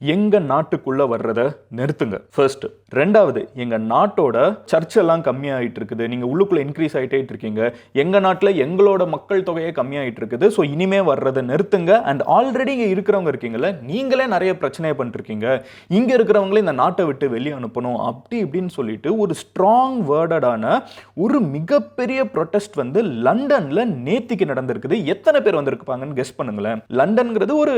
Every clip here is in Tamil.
எங்க நாட்டுக்குள்ள வர்றத நிறுத்துங்க ஃபர்ஸ்ட். ரெண்டாவது, எங்க நாட்டோட சர்ச் எல்லாம் கம்மியாயிட்டு இருக்குது, நீங்க உள்ளுக்குள்ள இன்க்ரீஸ் ஆயிட்டே இருக்கீங்க. எங்க நாட்டுல எங்களோட மக்கள் தொகையே கம்மியாயிட்டு இருக்குது. ஸோ இனிமே வர்றதை நிறுத்துங்க. அண்ட் ஆல்ரெடி இங்க இருக்கிறவங்க இருக்கீங்கல்ல, நீங்களே நிறைய பிரச்சனையை பண்ணிட்டு இருக்கீங்க, இங்க இருக்கிறவங்களே இந்த நாட்டை விட்டு வெளியே அனுப்பணும் அப்படி இப்படின்னு சொல்லிட்டு ஒரு ஸ்ட்ராங் வேர்டடான ஒரு மிகப்பெரிய ப்ரொடெஸ்ட் வந்து லண்டன்ல நேத்திக்கு நடந்திருக்குது. எத்தனை பேர் வந்திருப்பாங்கன்னு கெஸ் பண்ணுங்களேன். லண்டன்ங்கிறது ஒரு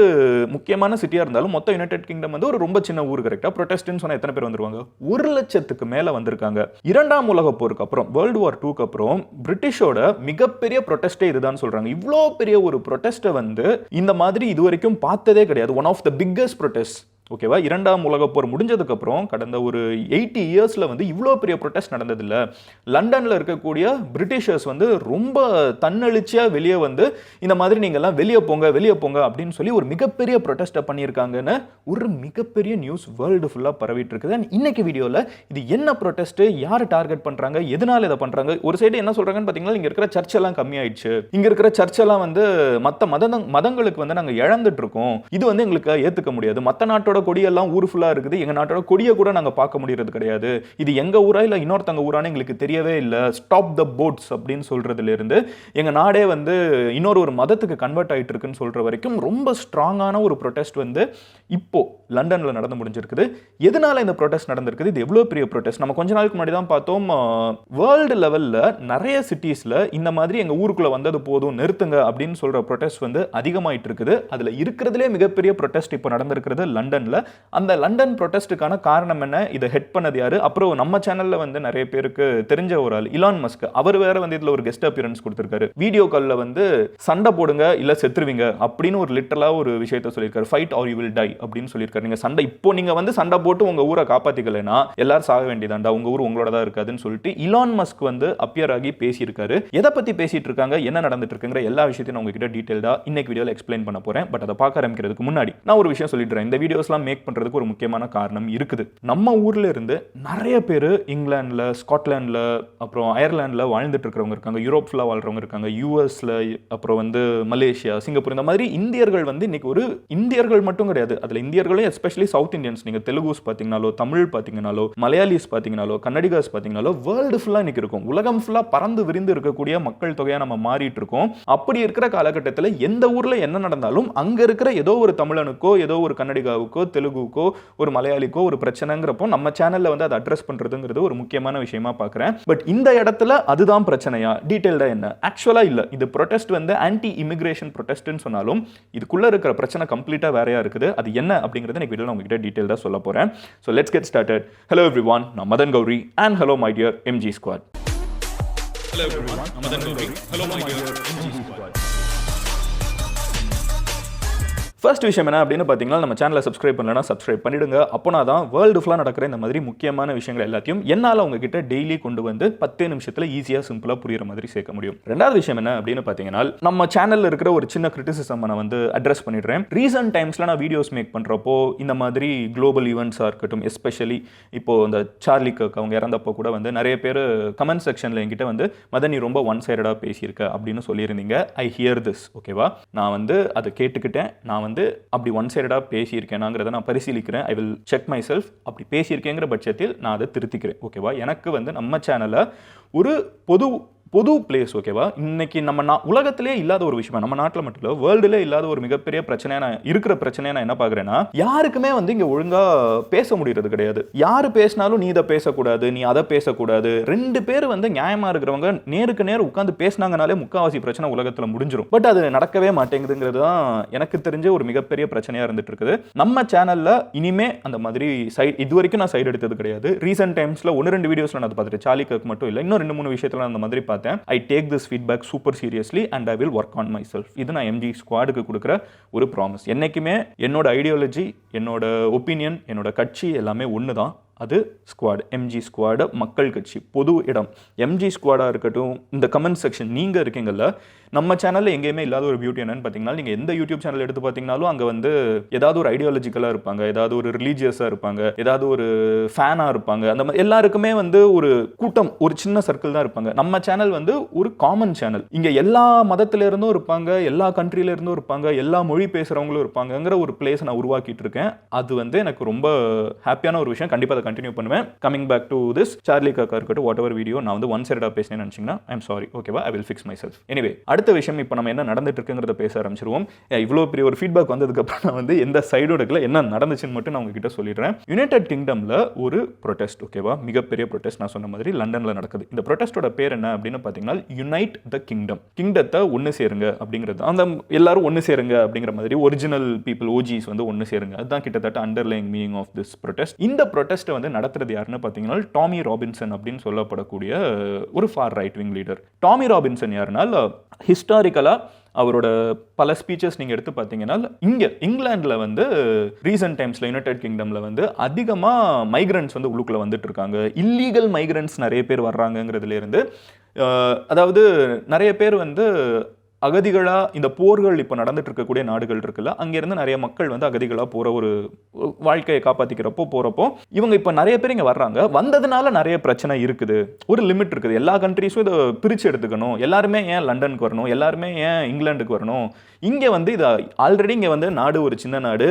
முக்கியமான சிட்டியா இருந்தாலும் மொத்த யுனைடெட் கிங்டம் வந்து ஒரு ரொம்ப சின்ன ஊர். கரெக்டா? ப்ரொடெஸ்ட்னு சொன்னா எத்தனை பேர் வந்துருவாங்க? 1,00,000க்கு மேல வந்திருக்காங்க. இரண்டாம் உலக போருக்கு அப்புறம், வேர்ல்டு வார் 2க்கு அப்புறம் பிரிட்டிஷோட மிகப்பெரிய ப்ரொடெஸ்டே இதுதான் சொல்றாங்க. இவ்வளோ பெரிய ஒரு ப்ரொடெஸ்ட்டை வந்து இந்த மாதிரி இது வரைக்கும் பார்த்ததே கிடையாது. One of the biggest protest. ஓகேவா? இரண்டாம் உலகப் போர் முடிஞ்சதுக்கு அப்புறம் கடந்த ஒரு 80 இயர்ஸ்ல வந்து இவ்வளோ பெரிய ப்ரொடெஸ்ட் நடந்ததில்ல. லண்டன்ல இருக்கக்கூடிய பிரிட்டிஷர்ஸ் வந்து ரொம்ப தன்னெழுச்சியா வெளியே வந்து இந்த மாதிரி நீங்கள்லாம் வெளியே போங்க அப்படின்னு சொல்லி ஒரு மிகப்பெரிய ப்ரொடெஸ்ட்டை பண்ணியிருக்காங்கன்னு ஒரு மிகப்பெரிய நியூஸ் வேர்ல்டு ஃபுல்லாக பரவிட்டு இருக்குது. அண்ட் இன்னைக்கு வீடியோவில் இது என்ன ப்ரொடெஸ்ட், யார் டார்கெட் பண்றாங்க, எதனால இதை பண்றாங்க. ஒரு சைடு என்ன சொல்றாங்கன்னு பார்த்தீங்கன்னா, இங்க இருக்கிற சர்ச் எல்லாம் கம்மியாயிடுச்சு, இங்க இருக்கிற சர்ச் எல்லாம் வந்து மற்ற மதங்களுக்கு வந்து நாங்கள் இழந்துட்டு இருக்கோம், இது வந்து எங்களுக்கு ஏற்றுக்க முடியாது, மற்ற நாட்டோட கொடியெல்லாம் ஊர் ஃபுல்லா இருக்குது, எங்க நாட்டோட கொடியை கூட நாங்க பார்க்க முடியறது கிடையாது, இது எங்க ஊரா இல்ல இன்னொருத்தங்க ஊரானு எங்களுக்கு தெரியவே இல்லை, ஸ்டாப் த போட்ஸ் அப்படின்னு சொல்றதுல இருந்து எங்க நாடே வந்து இன்னொரு ஒரு மதத்துக்கு கன்வெர்ட் ஆயிட்டு இருக்குன்னு சொல்ற வரைக்கும் ரொம்ப ஸ்ட்ராங்கான ஒரு ப்ரொடெஸ்ட் வந்து இப்போ லண்டன்ல நடந்து முடிஞ்சிருக்குது. எதனால இந்த ப்ரொடெஸ்ட் நடந்திருக்குது, இது எவ்வளவு பெரிய ப்ரொடெஸ்ட்? நம்ம கொஞ்ச நாளுக்கு முன்னாடி தான் பார்த்தோம், வேர்ல்டு லெவல்ல நிறைய சிட்டிஸ்ல இந்த மாதிரி எங்க ஊருக்குள்ள வந்தது போதும் நிறுத்துங்க அப்படின்னு சொல்ற ப்ரொடெஸ்ட் வந்து அதிகமாயிட்டு இருக்குது. அதுல இருக்கிறதுலே மிகப்பெரிய ப்ரொடெஸ்ட் இப்போ நடந்திருக்கிறது லண்டன்ல. அந்த லண்டன் ப்ரொடெஸ்டுக்கான காரணம் என்ன, இதை ஹெட் பண்ணது யாரு? அப்புறம் நம்ம சேனல்ல வந்து நிறைய பேருக்கு தெரிஞ்ச ஒரு ஆள் இலான் மஸ்க், அவர் வேற வந்து இதுல ஒரு கெஸ்ட் அப்பியரன்ஸ் கொடுத்திருக்காரு. வீடியோ கால்ல வந்து சண்டை போடுங்க இல்ல செத்துருவீங்க அப்படின்னு ஒரு லிட்டரலா ஒரு விஷயத்தை சொல்லியிருக்காரு. Fight are you will tie அப்படின்னு சொல்லியிருக்காரு. நீங்க சண்டை, இப்போ நீங்க வந்து சண்டை போட்டு உங்க ஊரை காப்பாத்திக்கலைன்னா எல்லாரும் சாக வேண்டியதாண்டா, உங்க ஊர் உங்களோட தான் இருக்காதுன்னு சொல்லிட்டு இலான் மஸ்க் வந்து அப்பியர் ஆகி பேசியிருக்காரு. எதை பத்தி பேசிட்டு இருக்காங்க, என்ன நடந்துட்டு இருக்குங்கிற எல்லா விஷயத்தையும் நான் உங்ககிட்ட டீடைல்டா இன்னைக்கு வீடியோல எக்ஸ்பிளைன் பண்ண போறேன். பட் அதை பார்க்க ஆரம்பிக்கிறதுக்கு முன்னாடி நான் ஒரு விஷயம் சொல்லிடுறேன். இந்த வீடியோஸ்லாம் மேக் பண்றதுக்கு ஒரு முக்கியமான காரணம் இருக்குது. நம்ம ஊர்ல இருந்து நிறைய பேர் இங்கிலாந்துல, ஸ்காட்லாந்துல, அப்புறம் அயர்லாந்துல வாழ்ந்துட்டு இருக்கிறவங்க இருக்காங்க, யூரோப் ஃபுல்லா வாழ்றவங்க இருக்காங்க, யூஎஸ்ல, அப்புறம் வந்து மலேசியா, சிங்கப்பூர், இந்த மாதிரி இந்தியர்கள் வந்து இன்னைக்கு ஒரு இந்தியர்கள் மட்டும் கிடையாது, அதுல இந்தியர்களும் எஸ்பெஷலி சவுத் இந்தியன்ஸ், நீங்க தெலுங்குஸ் பாத்தீங்கனாலோ, தமிழ் பாத்தீங்கனாலோ, மலையாளிஸ் பாத்தீங்கனாலோ, கன்னடிகாஸ் பாத்தீங்கனாலோ, வேர்ல்டு ஃபுல்லா இன்னைக்கு இருக்கும். உலகம் ஃபுல்லா பறந்து விரிந்து இருக்கக்கூடிய மக்கள் தொகையா நம்ம மாறிட்டு இருக்கோம். அப்படி இருக்கிற காலகட்டத்தில் எந்த ஊர்ல என்ன நடந்தாலும் அங்க இருக்கிற ஏதோ ஒரு தமிழனுக்கோ, ஏதோ ஒரு கன்னடிகாவுக்கோ, தெலுங்குக்கோ, ஒரு மலையாளிக்கோ ஒரு பிரச்சனைங்கிறப்போ நம்ம சேனல்ல வந்து அதை அட்ரஸ் பண்றதுங்கிறது ஒரு முக்கியமான விஷயமா பார்க்கிறேன். பட் இந்த இடத்துல அதுதான் பிரச்சனையா, டீடைல்டா என்ன? ஆக்சுவலா இல்ல. இது ப்ரொடெஸ்ட் வந்து ஆன்டி இமிகிரேஷன் ப்ரொடெஸ்ட்னு சொன்னாலும் இதுக்குள்ள இருக்கிற பிரச்சனை கம்ப்ளீட்டா வேறையா இருக்குது. அது என்ன அப்படிங்கறத இந்த வீடியோல உங்ககிட்ட டீடைல்டா சொல்ல போறேன். So let's get started. Hello everyone, நான் Madan Gowri and hello my dear MG squad. Hello everyone, நான் Madan Gowri. Hello my dear MG squad. First விஷயம் என்ன அப்படின்னு பார்த்தீங்கன்னா, நம்ம சேனலை சப்ஸ்கிரைப் பண்ணலன்னா சப்ஸ்கிரைப் பண்ணிடுங்க. அப்போனா தான் வேர்ல்டு ஃபுல்லாக நடக்கிற இந்த மாதிரி முக்கியமான விஷயங்கள் எல்லாத்தையும் என்னால் உங்ககிட்ட டெய்லி கொண்டு வந்து 10 நிமிஷத்தில் ஈஸியாக சிம்பிளாக புரியுற மாதிரி சேர்க்க முடியும். ரெண்டாவது விஷயம் என்ன அப்படின்னு பார்த்தீங்கன்னா, நம்ம சேனலில் இருக்கிற ஒரு சின்ன கிரிட்டிசிசம் நான் வந்து அட்ரஸ் பண்ணிடுறேன். ரீசன்ட் டைம்ஸில் நான் வீடியோஸ் மேக் பண்ணுறப்போ இந்த மாதிரி குளோபல் ஈவெண்ட்ஸாக இருக்கட்டும், எஸ்பெஷலி இப்போ இந்த சார்லி கர்க் அவங்க இறந்தப்போ கூட வந்து நிறைய பேர் கமெண்ட் செக்ஷனில் என்கிட்ட வந்து மதன் நீ ரொம்ப ஒன் சைடடாக பேசியிருக்க அப்படின்னு சொல்லியிருந்தீங்க. ஐ ஹியர் திஸ். ஓகேவா? நான் வந்து அதை கேட்டுக்கிட்டேன். நான் வந்து அப்படி ஒன் சைடடாக பேசியிருக்கேனாங்கிறத நான் பரிசீலிக்கிறேன். I will check myself. அப்படி பேசியிருக்கேங்கிற பட்சத்தில் நான் அதை திருத்திக்கிறேன். ஓகேவா? எனக்கு வந்து நம்ம சேனலை ஒரு பொது பிளேஸ். ஓகேவா? இன்னைக்கு நம்ம உலகத்திலே இல்லாத ஒரு விஷயம், நம்ம நாட்டில் மட்டும் இல்லை வேர்ல்டுல இல்லாத ஒரு மிகப்பெரிய பிரச்சனையா இருக்கிற பிரச்சனையா நான் என்ன பார்க்குறேன்னா, யாருக்குமே வந்து இங்கே ஒழுங்கா பேச முடியறது கிடையாது. யாரு பேசினாலும் நீ இதை பேசக்கூடாது, நீ அதை பேசக்கூடாது. 2 பேர் வந்து நியாயமா இருக்கிறவங்க நேருக்கு நேர் உட்காந்து பேசினாங்கனாலே முக்காவாசி பிரச்சனை உலகத்தில் முடிஞ்சிடும். பட் அது நடக்கவே மாட்டேங்குதுங்கிறது தான் எனக்கு தெரிஞ்ச ஒரு மிகப்பெரிய பிரச்சனையா இருந்துட்டு இருக்குது. நம்ம சேனல்ல இனிமே அந்த மாதிரி சைடு இது வரைக்கும் நான் சைடு எடுத்தது கிடையாது. ரீசென்ட் டைம்ஸ்ல 1-2 வீடியோஸ்ல நான் பார்த்துட்டு சார்லி கர்க் மட்டும் இல்லை, இன்னும் 2-3 விஷயத்துல அந்த மாதிரி I take this feedback super seriously and I will work on myself. இது நான் MG ஸ்குவாடுக்கு கொடுக்குற ஒரு ப்ராமிஸ். என்னைக்குமே என்னோட ஐடியாலஜி, என்னோட ஒப்பீனியன், என்னோட கட்சி எல்லாமே ஒன்று தான். அது ஸ்குவாட், எம்ஜி ஸ்குவாடு, மக்கள் கட்சி, பொது இடம். எம்ஜி ஸ்குவாடாக இருக்கட்டும், இந்த கமெண்ட் செக்ஷன் நீங்கள் இருக்கீங்கல்ல, நம்ம சேனல்ல எங்கேயுமே இல்லாத ஒரு பியூட்டி என்னன்னு பார்த்தீங்கன்னா, நீங்க எந்த யூடியூப் சேனல் எடுத்து பார்த்தீங்கன்னாலும் அங்க வந்து ஏதாவது ஒரு ஐடியாலஜிக்கலா இருப்பாங்க, ஏதாவது ஒரு ரிலீஜியஸா இருப்பாங்க, ஏதாவது ஒரு ஃபேனா இருப்பாங்க. அந்த மாதிரி எல்லாருக்குமே வந்து ஒரு கூட்டம், ஒரு சின்ன சர்க்கிள் தான் இருப்பாங்க. நம்ம சேனல் வந்து ஒரு காமன் சேனல். இங்க எல்லா மதத்தில இருந்தும் இருப்பாங்க, எல்லா கண்ட்ரில இருந்தும் இருப்பாங்க, எல்லா மொழி பேசுறவங்களும் இருப்பாங்கங்கிற ஒரு பிளேஸ் நான் உருவாக்கிட்டு இருக்கேன். அது வந்து எனக்கு ரொம்ப ஹாப்பியான ஒரு விஷயம். கண்டிப்பா அதை கண்டினியூ பண்ணுவேன். Coming back to this Charlie காக்கா இருக்கட்டும், வாட் எவர் வீடியோ நான் வந்து ஒன் சைடா பேசினேன்னு நினைச்சீங்கன்னா ஐ எம் சாரி. ஓகேவா? I will fix myself. Anyway, அடுத்த விஷயம் இப்போ நம்ம என்ன நடந்துட்டு இருக்குங்கிறத பேச ஆரம்பிச்சிருவோம். இவ்வளோ பெரிய ஒரு ஃபீட்பேக் வந்ததுக்கு அப்புறம் நான் வந்து எந்த சைடும் எடுக்கல, என்ன நடந்துச்சுன்னு மட்டும் நான் உங்ககிட்ட சொல்லிடுறேன். யுனைடெட் கிங்டம்ல ஒரு ப்ரொடெஸ்ட், ஓகேவா, மிகப்பெரிய ப்ரொடெஸ்ட். நான் சொன்ன மாதிரி லண்டன்ல நடக்குது. இந்த ப்ரொடெஸ்டோட பேர் என்ன அப்படின்னு பார்த்தீங்கன்னா, யுனைட் த கிங்டம். கிங்டத்தை ஒன்று சேருங்க அப்படிங்கிறது. அந்த எல்லாரும் ஒன்று சேருங்க அப்படிங்கிற மாதிரி ஒரிஜினல் பீப்புள், ஓஜிஸ் வந்து ஒன்று சேருங்க. அதுதான் கிட்டத்தட்ட underlying meaning of this protest. இந்த ப்ரொடெஸ்ட்டை வந்து நடத்துறது யாருன்னு பார்த்தீங்கன்னா, டாமி ராபின்சன் அப்படின்னு சொல்லப்படக்கூடிய ஒரு for right wing leader. Tommy Robinson யாருனால், ஹிஸ்டாரிக்கலா அவரோட பல ஸ்பீச்சஸ் நீங்கள் எடுத்து பார்த்தீங்கன்னா, இங்கே இங்கிலாண்டில் வந்து ரீசன்ட் டைம்ஸில் யுனைடெட் கிங்டமில் வந்து அதிகமாக மைக்ரண்ட்ஸ் வந்து உள்ளுக்குள்ளே வந்துட்டு இருக்காங்க. இல்லீகல் மைக்ரண்ட்ஸ் நிறைய பேர் வர்றாங்கங்கிறதுலேருந்து, அதாவது நிறைய பேர் வந்து அகதிகளாக இந்த போர்கள் இப்போ நடந்துட்டு இருக்கக்கூடிய நாடுகள் இருக்குல்ல, அங்கேருந்து நிறைய மக்கள் வந்து அகதிகளாக போகிற ஒரு வாழ்க்கையை காப்பாற்றிக்கிறப்போ போகிறப்போ இவங்க இப்போ நிறைய பேர் இங்கே வர்றாங்க. வந்ததுனால நிறைய பிரச்சனை இருக்குது. ஒரு லிமிட் இருக்குது. எல்லா கண்ட்ரீஸும் இதை பிரித்து எடுத்துக்கணும். எல்லாருமே ஏன் லண்டனுக்கு வரணும், எல்லாருமே ஏன் இங்கிலாந்துக்கு வரணும்? இங்கே வந்து இது ஆல்ரெடி இங்கே வந்து நாடு ஒரு சின்ன நாடு,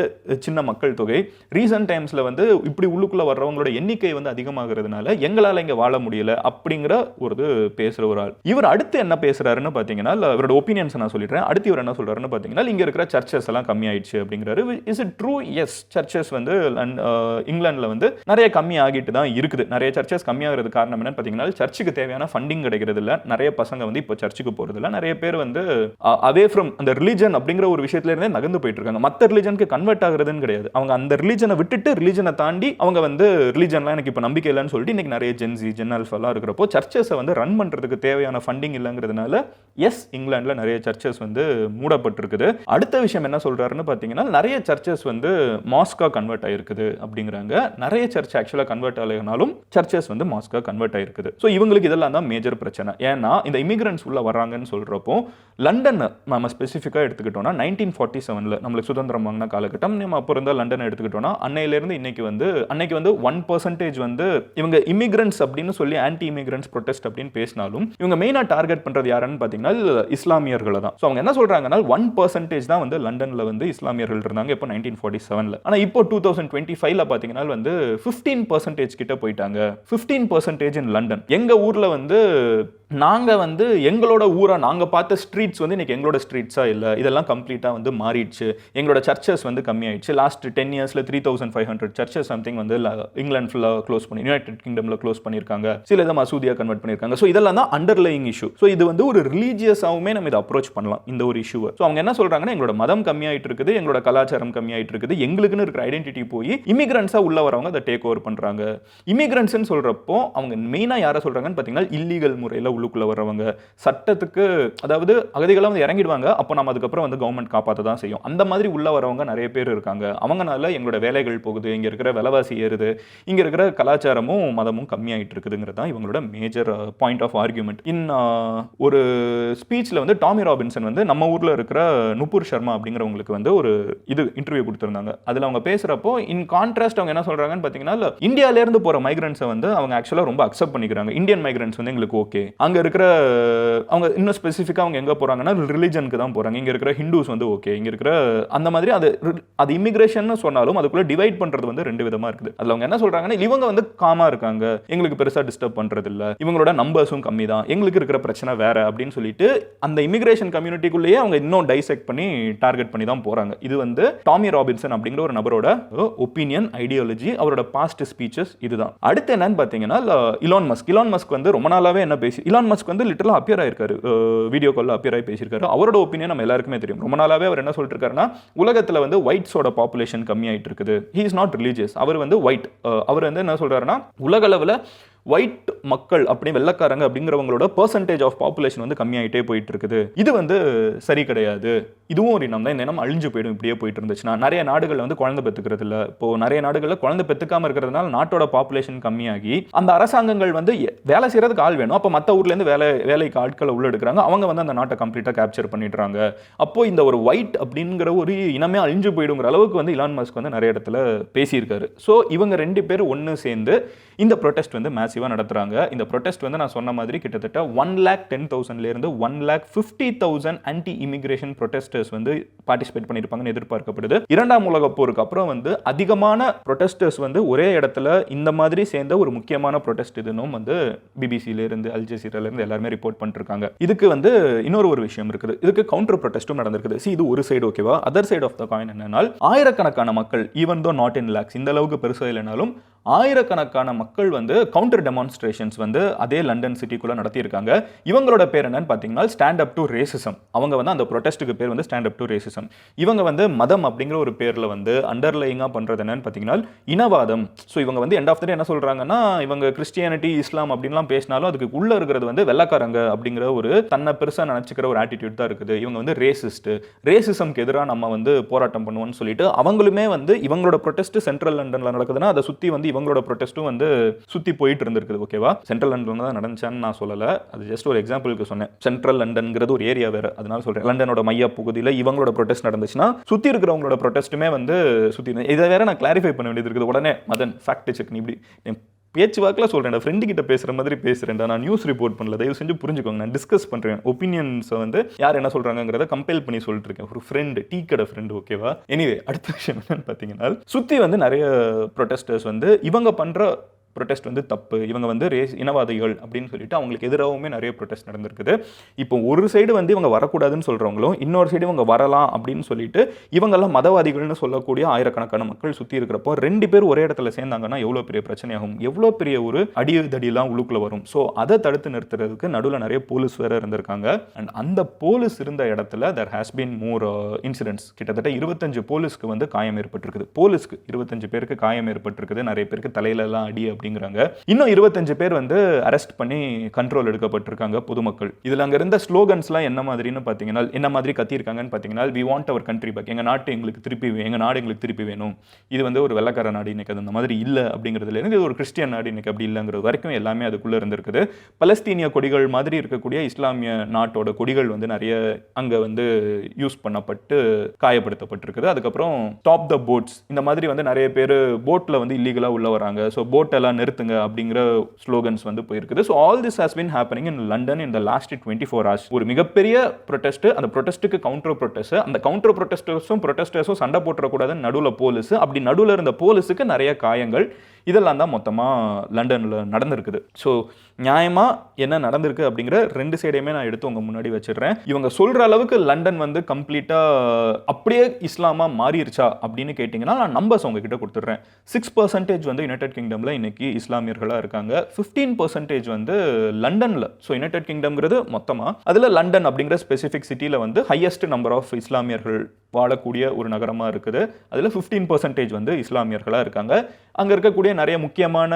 சின்ன மக்கள் தொகை. ரீசன்ட் டைம்ஸில் வந்து இப்படி உள்ளுக்குள்ளே வர்றவங்களோட எண்ணிக்கை வந்து அதிகமாகிறதுனால எங்களால் இங்கே வாழ முடியல அப்படிங்கிற ஒரு பேசுகிற ஒரு ஆள். இவர் அடுத்து என்ன பேசுகிறாருன்னு பார்த்தீங்கன்னா, இவரோட ஒப்பீனியன்ஸ் நான் சொல்லிடுறேன். அடுத்து இவர் என்ன சொல்கிறாருன்னு பார்த்தீங்கன்னா, இங்கே இருக்கிற சர்ச்சஸ் எல்லாம் கம்மியாயிடுச்சு அப்படிங்கிறாரு. Is it true? Yes, churches வந்து இங்கிலாந்தில் வந்து நிறைய கம்மி ஆகிட்டு தான் இருக்குது. நிறைய சர்ச்சஸ் கம்மியாகிறது காரணம் என்னன்னு பார்த்தீங்கன்னா, சர்ச்சுக்கு தேவையான ஃபண்டிங் கிடைக்கிறது இல்லை. நிறைய பசங்க வந்து இப்போ சர்ச்சுக்கு போகிறது இல்லை. நிறைய பேர் வந்து அவே ஃப்ரம் அந்த ரிலிஜன் அப்படிங்கிற ஒரு விஷயத்துல இருந்தே நகர்ந்து போயிட்டு இருக்காங்க. மற்ற ரிலிஜனுக்கு கன்வெர்ட் ஆகுறதுன்னு கிடையாது. அவங்க அந்த ரிலிஜனை விட்டுட்டு ரிலிஜனை தாண்டி அவங்க வந்து ரிலிஜன்லாம் எனக்கு இப்போ நம்பிக்கை இல்லைன்னு சொல்லிட்டு இன்னைக்கு நிறைய ஜென்சி ஜென் ஆல்ஃபாலாம் இருக்கிறப்போ சர்ச்சஸை வந்து ரன் பண்ணுறதுக்கு தேவையான ஃபண்டிங் இல்லைங்கிறதுனால எஸ், இங்கிலாண்டில் நிறைய சர்ச்சஸ் வந்து மூடப்பட்டிருக்குது. அடுத்த விஷயம் என்ன சொல்றாருன்னு பார்த்தீங்கன்னா, நிறைய சர்ச்சஸ் வந்து மாஸ்கா கன்வெர்ட் ஆயிருக்குது அப்படிங்கிறாங்க. நிறைய சர்ச் ஆக்சுவலாக கன்வெர்ட் ஆகலைனாலும் சர்ச்சஸ் வந்து மாஸ்கா கன்வெர்ட் ஆயிருக்குது. ஸோ இவங்களுக்கு இதெல்லாம் தான் மேஜர் பிரச்சனை. ஏன்னா இந்த இமிகிரன்ட்ஸ் உள்ள வர்றாங்கன்னு சொல்றப்போ, லண்டன் நம்ம ஸ்பெசிஃபிக்காக எடுத்துக்கிட்டோம்னா 1947 நம்மளுக்கு சுதந்திரம் வாங்கின காலகட்டம், நம்ம அப்போ இருந்தால் லண்டன் எடுத்துக்கிட்டோம்னா அன்னையிலேருந்து இன்னைக்கு வந்து அன்னைக்கு வந்து 1% வந்து இவங்க இமிகிரன்ட்ஸ் அப்படின்னு சொல்லி ஆன்டி இமிகிரன்ட்ஸ் ப்ரொடெஸ்ட் அப்படின்னு பேசினாலும் இவங்க மெயினாக டார்கெட் பண்ணுறது யாருன்னு பார்த்தீங்கன்னா இஸ்லாமியர்களை தான். ஸோ அவங்க என்ன சொல்றாங்கன்னா 1% தான் வந்து லண்டன்ல வந்து இஸ்லாமியர்கள் இருந்தாங்க இப்போ 1947. ஆனால் இப்போ 2025 பார்த்தீங்கன்னா வந்து 15% கிட்ட போயிட்டாங்க. 15% இன் லண்டன். எங்க ஊர்ல வந்து நாங்க வந்து எங்களோட ஊரா நாங்க பார்த்த ஸ்ட்ரீட்ஸ் வந்து இன்னைக்கு எங்களோட ஸ்ட்ரீட்ஸா இல்ல. இதெல்லாம் கம்ப்ளீட்டா வந்து மாறிடுச்சு. எங்களோட சர்ச்சஸ் வந்து கம்மியாயிடுச்சு. லாஸ்ட் 10 இயர்ஸ்ல 3500 சர்ச்சஸ் சம்திங் வந்து இங்கிலாந்து ஃபுல்லா க்ளோஸ் பண்ணி யுனைடெட் கிங்டம்ல க்ளோஸ் பண்ணிருக்காங்க. சில இதை மசூதியா கன்வெர்ட் பண்ணிருக்காங்க. ஸோ இதெல்லாம் தான் அண்டர்லைங் இஷ்யூ. ஸோ இது வந்து ஒரு ரிலீஜியஸாவுமே நம்ம இதை அப்ரோச் பண்ணலாம் இந்த ஒரு இஷ்யூவை. ஸோ அவங்க என்ன சொல்றாங்கன்னா, எங்களோட மதம் கம்மியாயிட்டு இருக்குது, எங்களோட கலாச்சாரம் கம்மியாயிட்டு இருக்குது, எங்களுக்குன்னு இருக்கிற ஐடென்டிட்டி போய் இமிகிரன்ஸா உள்ள வரவங்க அதை டேக் ஓவர் பண்றாங்க. இமிகிரன்ட்ஸ்னு சொல்றப்போ அவங்க மெயினா யாரை சொல்றாங்கன்னு பார்த்தீங்கன்னா, இல்லீகல் முறையில் உள்ளுக்குள்ள வரவங்க, சட்டத்துக்கு அதாவது அகதிகளாக வந்து இறங்கிடுவாங்க. அப்போ நம்ம அதுக்கப்புறம் வந்து கவர்மெண்ட் காப்பாற்ற தான் செய்யும். அந்த மாதிரி உள்ள வரவங்க நிறைய பேர் இருக்காங்க. அவங்கனால எங்களோட வேலைகள் போகுது, இங்க இருக்கிற விலைவாசி ஏறுது, இங்க இருக்கிற கலாச்சாரமும் மதமும் கம்மியாயிட்டு இருக்குதுங்கிறது தான் இவங்களோட மேஜர் பாயிண்ட் ஆஃப் ஆர்குமெண்ட். ஒரு ஸ்பீச்ல வந்து டாமி ராபின்சன் வந்து நம்ம ஊர்ல இருக்கிற நுபுர் சர்மா அப்படிங்கிறவங்களுக்கு வந்து ஒரு இன்டர்வியூ கொடுத்திருந்தாங்க. அதுல அவங்க பேசுறப்போ இன் கான்ட்ராஸ்ட் அவங்க என்ன சொல்றாங்கன்னு பாத்தீங்கன்னா, இந்தியால இருந்து போற மைக்ரன்ட்ஸை வந்து அவங்க ஆக்சுவலா ரொம்ப அக்செப்ட் பண்ணிக்கிறாங்க. இந்தியன் மைக்ரன்ட்ஸ் வந்து எங்களுக்கு ஓகே. அங்க இருக்கிற அவங்க இன்னும் ஸ்பெசிஃபிக்கா அவங்க எங்க போறாங்கன்னா ரிலிஜனுக்கு தான் போறாங்க. இங்க இருக்கிற ஹிந்துஸ் வந்து ஓகே, இங்க இருக்கிற அந்த மாதிரி அது இமிகிரேஷன் சொன்னாலும் அதுக்குள்ள டிவைட் பண்றது வந்து ரெண்டு விதமா இருக்குது. அதுல அவங்க என்ன சொல்றாங்கன்னா, இவங்க வந்து காமா இருக்காங்க, எங்களுக்கு பெருசா டிஸ்டர்ப் பண்றது இல்ல, இவங்களோட நம்பர்ஸும் கம்மி தான், எங்களுக்கு இருக்கிற பிரச்சனை வேற அப்படின்னு சொல்லிட்டு அந்த இமிகிரேஷன் கம்யூனிட்டிக்குள்ளேயே அவங்க இன்னும் டைசெக்ட் பண்ணி டார்கெட் பண்ணி தான் போறாங்க. இது வந்து டாமி ராபின்சன் அப்படிங்கிற ஒரு நபரோட ஒப்பீனியன், ஐடியாலஜி, அவரோட பாஸ்ட் ஸ்பீச்சஸ் இதுதான். அடுத்து என்னன்னு பாத்தீங்கன்னா, இலான் மஸ்க் வந்து ரொம்ப நாளாவே என்ன பேசி, இலான் மஸ்க் வந்து லிட்டரலா அப்பியர் ஆயிருக்காரு, வீடியோ கால்ல அப்பியர் ஆகி பேசியிருக்காரு. அவரோட ஒப்பீனியன் நம்ம எல்லாருக்குமே தெரியும். ரொம்ப நாளாவே அவர் என்ன சொல்லிட்டு இருக்காருன்னா, உலகத்துல வந்து ஒயிட்ஸோட பாப்புலேஷன் கம்மியாயிட்டு இருக்குது. He is not religious. அவர் வந்து ஒயிட். அவர் வந்து என்ன சொல்றாருன்னா, உலக அளவில் ஒயிட் மக்கள் அப்படி வெள்ளக்காரங்க அப்படிங்கிறவங்களோட பெர்சன்டேஜ் ஆஃப் பாப்புலேஷன் வந்து கம்மியாயிட்டே போயிட்டு இருக்குது. இது வந்து சரி கிடையாது. இதுவும் ஒரு இனம் தான். இந்த இனம் அழிஞ்சு போயிடும் இப்படியே போயிட்டு இருந்துச்சுன்னா. நிறைய நாடுகள் வந்து குழந்தை பெற்றுக்கிறது இல்லை. இப்போ நிறைய நாடுகளில் குழந்தை பெற்றுக்காம இருக்கிறதுனால நாட்டோட பாப்புலேஷன் கம்மியாகி அந்த அரசாங்கங்கள் வந்து வேலை செய்யறதுக்கு ஆள் வேணும். அப்போ மற்ற ஊர்ல இருந்து வேலைக்கு ஆட்களை உள்ள எடுக்கிறாங்க. அவங்க வந்து அந்த நாட்டை கம்ப்ளீட்டா கேப்சர் பண்ணிடுறாங்க. அப்போ இந்த ஒரு ஒயிட் அப்படிங்கிற ஒரு இனமே அழிஞ்சு போயிடுங்கிற அளவுக்கு வந்து இலான் மஸ்க் வந்து நிறைய இடத்துல பேசியிருக்காரு. ஸோ இவங்க 2 பேர் ஒன்று சேர்ந்து இந்த ப்ரொடெஸ்ட் வந்து மேசிவாக நடத்துறாங்க. இந்த ப்ரொடெஸ்ட் வந்து நான் சொன்ன மாதிரி கிட்டத்தட்ட 1,10,000 1,50,000 ஆன்டி இமிகிரேஷன் ப்ரொடெஸ்டர்ஸ் வந்து பார்ட்டிசிபேட் பண்ணியிருப்பாங்கன்னு எதிர்பார்க்கப்படுது. 2ஆம் உலகப் போருக்கு அப்புறம் வந்து அதிகமான ப்ரொடெஸ்டர்ஸ் வந்து ஒரே இடத்துல இந்த மாதிரி சேர்ந்த ஒரு முக்கியமான ப்ரொடெஸ்ட் இதுன்னு வந்து பிபிசியில இருந்து அல் ஜசீரால இருந்து எல்லாருமே ரிப்போர்ட் பண்ணிருக்காங்க. இதுக்கு வந்து இன்னொரு விஷயம் இருக்குது. இதுக்கு கவுண்டர் ப்ரொடெஸ்டும் நடந்திருக்குது. இது ஒரு சைடு ஓகேவா. Other side of the coin என்னன்னா ஆயிரக்கணக்கான மக்கள் even though not in lakhs இந்த அளவுக்கு பெருசா இல்லைனாலும் ஆயிரக்கணக்கான மக்கள் வந்து கவுண்டர் டெமான்ஸ்ட்ரேஷன்ஸ் வந்து அதே லண்டன் சிட்டிக்குள்ள நடத்தியிருக்காங்க. இவங்களோட பேர் என்னன்னு பார்த்தீங்கன்னா ஸ்டாண்ட் அப் டு ரேசிசம். அவங்க வந்து அந்த ப்ரொடெஸ்ட்டுக்கு பேர் வந்து ஸ்டாண்ட் அப் டு ரேசிசம். இவங்க வந்து மதம் அப்படிங்கிற ஒரு பேர்ல வந்து அண்டர்லையிங்காக பண்றது என்னன்னு பார்த்தீங்கன்னா இனவாதம். ஸோ இவங்க வந்து எண்ட் ஆஃப் த டே என்ன சொல்றாங்கன்னா இவங்க கிறிஸ்டியானிட்டி இஸ்லாம் அப்படின்லாம் பேசினாலும் அதுக்கு உள்ள இருக்கிறது வந்து வெள்ளக்காரங்க அப்படிங்கிற ஒரு தன்னை பெருசா நினைச்சுக்கிற ஒரு ஆட்டிடியூட் தான் இருக்குது. இவங்க வந்து ரேசிஸ்ட், ரேசிசம்க்கு எதிராக நம்ம வந்து போராட்டம் பண்ணுவோம்னு சொல்லிட்டு அவங்களுமே வந்து இவங்களோட ப்ரொடெஸ்ட் சென்ட்ரல் லண்டன்ல நடக்குதுன்னா அதை சுத்தி வந்து இவங்களோட ப்ரொடெஸ்ட்டும் வந்து சுத்தி போயிட்டு இருந்திருக்குது. ஓகேவா. சென்ட்ரல் லண்டன்ல தான் நடந்துச்சான்னு நான் சொல்லல. அது ஜஸ்ட் ஒரு எக்ஸாம்பிளுக்கு சொன்னேன். சென்ட்ரல் லண்டன்ங்கிறது ஒரு ஏரியா வேற. அதனால சொல்றேன். லண்டனோட மைய பகுதியில் இவங்களோட ப்ரொடெஸ்ட் நடந்துச்சுன்னா சுத்தி இருக்கிறவங்களோட ப்ரொடெஸ்ட்டுமே வந்து சுத்தி. இதை வேற நான் கிளாரிஃபை பண்ண வேண்டியது இருக்குது. உடனே மதன் ஃபேக்ட் செக் நீ இப்படி பேச்சு வாக்கில் சொல்கிறேன். ஃப்ரெண்டு கிட்ட பேசுகிற மாதிரி பேசுகிறேன்டா. நான் நியூஸ் ரிப்போர்ட் பண்ணல. தயவு செஞ்சு புரிஞ்சுக்கோங்க. நான் டிஸ்கஸ் பண்ணுறேன். ஒப்பீனியன்ஸை வந்து யார் என்ன சொல்கிறாங்கிறத கம்பேர் பண்ணி சொல்லிட்டு இருக்கேன். ஒரு ஃப்ரெண்டு, டீ கடை ஃப்ரெண்டு. ஓகேவா. எனிவே அடுத்த விஷயம் என்னன்னு பார்த்தீங்கன்னா சுற்றி வந்து நிறைய ப்ரொடெஸ்டர்ஸ் வந்து இவங்க பண்ணுற ப்ரொடெஸ்ட் வந்து தப்பு, இவங்க வந்து இனவாதிகள் அப்படின்னு சொல்லிட்டு அவங்களுக்கு எதிராகவுமே நிறைய ப்ரொடெஸ்ட் நடந்திருக்குது. இப்போ ஒரு சைடு வந்து இவங்க வரக்கூடாதுன்னு சொல்கிறவங்களும் இன்னொரு சைடு இவங்க வரலாம் அப்படின்னு சொல்லிட்டு இவங்கெல்லாம் மதவாதிகள்னு சொல்லக்கூடிய ஆயிரக்கணக்கான மக்கள் சுற்றி இருக்கிறப்போ 2 பேர் ஒரே இடத்துல சேர்ந்தாங்கன்னா எவ்வளோ பெரிய பிரச்சனையாகும், எவ்வளோ பெரிய ஒரு அடிதடியெல்லாம் உள்ளுக்குள்ள வரும். ஸோ அதை தடுத்து நிறுத்துறதுக்கு நடுவில் நிறைய போலீஸ் வேற இருந்திருக்காங்க. அண்ட் அந்த போலீஸ் இருந்த இடத்துல there has been more incidents. கிட்டத்தட்ட 25 போலீஸ்க்கு வந்து காயம் ஏற்பட்டிருக்குது. போலீஸ்க்கு 25 பேருக்கு காயம் ஏற்பட்டிருக்குது. நிறைய பேருக்கு தலையில எல்லாம் அடி அப்படிங்கிறாங்க. இன்னும் 25 பேர் வந்து அரெஸ்ட் பண்ணி கண்ட்ரோல் எடுக்கப்பட்டிருக்காங்க பொதுமக்கள். இதுல அங்க இருந்த ஸ்லோகன்ஸ்லாம் என்ன மாதிரின்னு பாத்தீங்கன்னா என்ன மாதிரி கத்தியிருக்காங்கன்னு பாத்தீங்கன்னா we want our country back. எங்க நாடு எங்களுக்கு திருப்பி வேணும். இது வந்து ஒரு வெள்ளக்கார நாடு இன்னைக்கு அந்த மாதிரி இல்ல அப்படிங்கிறதுல இருந்து ஒரு கிறிஸ்டியன் நாடு இன்னைக்கு அப்படி இல்லைங்கிறது வரைக்கும் எல்லாமே அதுக்குள்ள இருந்திருக்குது. பலஸ்தீனிய கொடிகள் மாதிரி இருக்கக்கூடிய இஸ்லாமிய நாட்டோட கொடிகள் வந்து நிறைய அங்க வந்து யூஸ் பண்ணப்பட்டு காயப்படுத்தப்பட்டிருக்குது. அதுக்கப்புறம் ஸ்டாப் த போட்ஸ் இந்த மாதிரி வந்து நிறைய பேர் போட்ல வந்து இல்லீகலா உள்ள வராங்க. ஸோ போட் எல்லாம் நிறுத்துங்க அப்படிங்கிற ஸ்லோகன்ஸ் வந்து போயிருக்குது. So all this has been happening in London in the last 24 hours. ஒரு மிகப்பெரிய ப்ரொடெஸ்ட். அந்த ப்ரொடெஸ்ட்டுக்கு கவுண்டர் ப்ரொடெஸ்ட். அந்த கவுண்டர் ப்ரொடெஸ்டர்ஸும் சண்டை போட்டுறக்கூடாதுன்னு நடுவில் போலீஸ். அப்படி நடுவில் இருந்த போலீஸுக்கு நிறைய காயங்கள். இதெல்லாம் தான் மொத்தமாக லண்டனில் நடந்திருக்குது. ஸோ நியாயமாக என்ன நடந்திருக்கு அப்படிங்கிற 2 சைடையுமே நான் எடுத்து உங்கள் முன்னாடி வச்சிடுறேன். இவங்க சொல்கிற அளவுக்கு லண்டன் வந்து கம்ப்ளீட்டாக அப்படியே இஸ்லாமாக மாறிடுச்சா அப்படின்னு கேட்டிங்கன்னா நான் நம்பர்ஸ் உங்ககிட்ட கொடுத்துட்றேன். 6% வந்து யுனைடெட் கிங்டமில் இன்னைக்கு இஸ்லாமியர்களாக இருக்காங்க. 15% வந்து லண்டனில். ஸோ யுனைடெட் கிங்டம்ங்கிறது மொத்தமாக அதில் லண்டன் அப்படிங்கிற ஸ்பெசிஃபிக் சிட்டியில் வந்து ஹையஸ்ட் நம்பர் ஆஃப் இஸ்லாமியர்கள் வாழக்கூடிய ஒரு நகரமாக இருக்குது. அதில் 15% வந்து இஸ்லாமியர்களாக இருக்காங்க. அங்கே இருக்கக்கூடிய நிறைய முக்கியமான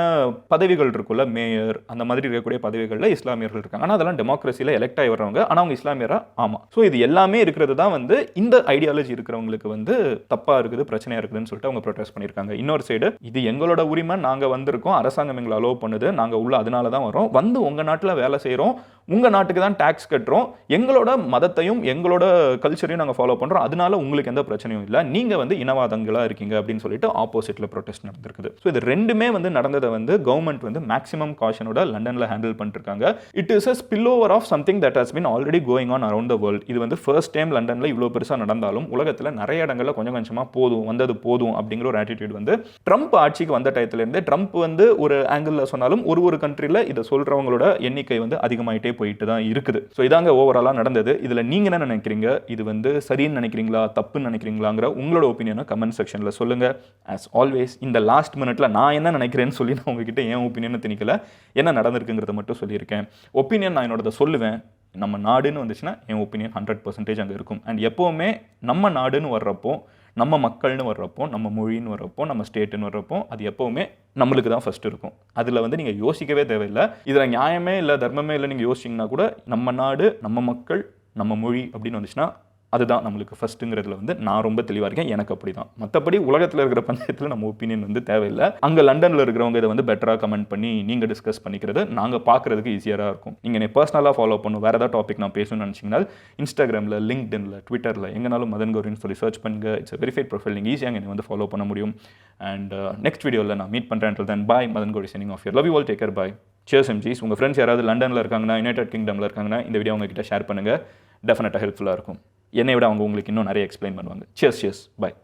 பதவிகள் இருக்குல்ல, மேயர் அந்த மாதிரி இருக்கக்கூடிய பதவிகளில் இஸ்லாமியர்கள் இருக்காங்க. ஆனால் அதெல்லாம் டெமோக்ரஸியில் எலெக்ட் ஆகி வர்றவங்க. ஆனால் அவங்க இஸ்லாமியரா? ஆமாம். ஸோ இது எல்லாமே இருக்கிறது தான் வந்து இந்த ஐடியாலஜி இருக்கிறவங்களுக்கு வந்து தப்பாக இருக்குது, பிரச்சனையாக இருக்குதுன்னு சொல்லிட்டு அவங்க ப்ரொடெஸ்ட் பண்ணியிருக்காங்க. இன்னொரு சைடு இது எங்களோட உரிமை, நாங்கள் வந்திருக்கோம், அரசாங்கம் எங்களை அலோவ் பண்ணுது, நாங்கள் உள்ள அதனால தான் வரோம், வந்து உங்கள் நாட்டில் வேலை செய்கிறோம், உங்கள் நாட்டுக்கு தான் டேக்ஸ் கட்டுறோம், எங்களோட மதத்தையும் எங்களோட கல்ச்சரையும் நாங்கள் ஃபாலோ பண்ணுறோம், அதனால உங்களுக்கு எந்த பிரச்சனையும் இல்லை, நீங்கள் வந்து இனவாதங்களாக இருக்கீங்க அப்படின்னு சொல்லிட்டு ஆப்போசிட்டில் ப்ரொடெஸ்ட் நடந்திருக்குது. ஸோ இது ரெண்டுமே வந்து நடந்ததை வந்து கவர்மெண்ட் வந்து மேக்ஸிமம் காஷனோட லண்டனில் ஹேண்டில் பண்ணிருக்காங்க. It is a spill over of something that has been already going on around the world. இது வந்து ஃபர்ஸ்ட் டைம் லண்டனில் இவ்வளோ பெருசாக நடந்தாலும் உலகத்தில் நிறைய இடங்களில் கொஞ்சம் கொஞ்சமாக போதும் அப்படிங்கிற ஒரு ஆட்டிடியூட் வந்து ட்ரம்ப் ஆட்சிக்கு வந்த டயத்துலேருந்து ட்ரம்ப் வந்து ஒரு ஆங்கிளில் சொன்னாலும் ஒரு கண்ட்ரியில் இதை சொல்கிறவங்களோட எண்ணிக்கை வந்து அதிகமாயிட்டே போயிட்டு தான் இருக்குது. ஸோ இதாங்க ஓவராலாக நடந்தது. இதில் நீங்கள் என்ன நினைக்கிறீங்க? இது வந்து சரின்னு நினைக்கிறீங்களா, தப்புன்னு நினைக்கிறீங்களாங்கிற உங்களோட ஒப்பீனியனை கமெண்ட் செக்ஷனில் சொல்லுங்கள். ஆஸ் ஆல்வேஸ் இந்த லாஸ்ட் மினிட்ல நான் என்ன நினைக்கிறேன்னு சொல்லி நான் உங்ககிட்ட என் ஒப்பீனியனை திணிக்கல, என்ன நடந்திருக்குங்கிறத மட்டும் சொல்லியிருக்கேன். ஒப்பீனியன் நான் என்னோட சொல்லுவேன். நம்ம நாடுன்னு வந்துச்சுன்னா என் ஒப்பீனியன் 100% அங்கே இருக்கும். அண்ட் எப்போவுமே நம்ம நாடுன்னு வர்றப்போ நம்ம மக்கள்னு வர்றப்போ, நம்ம மொழின்னு வர்றப்போ, நம்ம ஸ்டேட்டுன்னு வர்றப்போ அது எப்போவுமே நம்மளுக்கு தான் ஃபஸ்ட்டு இருக்கும். அதில் வந்து நீங்கள் யோசிக்கவே தேவையில்லை. இதில் நியாயமே இல்லை, தர்மமே இல்லை நீங்கள் யோசிச்சிங்கன்னா கூட நம்ம நாடு, நம்ம மக்கள், நம்ம மொழி அப்படின்னு வந்துச்சுன்னா அதுதான் நம்மளுக்கு ஃபஸ்ட்டுங்கிறதுல வந்து நான் ரொம்ப தெளிவாக இருக்கேன். எனக்கு அப்படி தான். மற்றபடி உலகத்தில் இருக்கிற பஞ்சாயத்தில் நம்ம ஒப்பீனியன் வந்து தேவையில்லை. அங்கே லண்டனில் இருக்கிறவங்க இதை வந்து பெட்டராக கமெண்ட் பண்ணி நீங்கள் டிஸ்கஸ் பண்ணிக்கிறது நாங்கள் பார்க்குறதுக்கு ஈஸியாக இருக்கும். நீங்கள் என்னை பர்சனலாக ஃபாலோ பண்ணும் வேறு ஏதாவது டாபிக் நான் பேசணும்னு நினச்சிங்கன்னா இன்ஸ்டாகிராமில், லிங்க்டின்ல, ட்விட்டரில் எங்கனாலும் மதன் கௌரின்னு சொல்லி சர்ச் பண்ணுங்க. It's verified profile. நீங்கள் ஈஸியாக என்னை வந்து ஃபாலோ பண்ண முடியும். அண்ட் நெக்ஸ்ட் வீடியோவில் நான் மீட் பண்ணுறேன். Then bye. Madan Gauri signing off. Love you all. Take care. Bye. Cheers MGs. உங்கள் ஃப்ரெண்ட்ஸ் யாராவது லண்டனில் இருக்காங்கன்னா, யுனைடெட் கிங்டமில் இருக்காங்கன்னா இந்த வீடியோ உங்ககிட்ட ஷேர் பண்ணுங்கள். டெஃபினட்டாக ஹெல்ப்ஃபுல்லாக இருக்கும். என்னை விட அவங்க உங்களுக்கு இன்னும் நிறைய எக்ஸ்பிளைன் பண்ணுவாங்க. Cheers. Bye.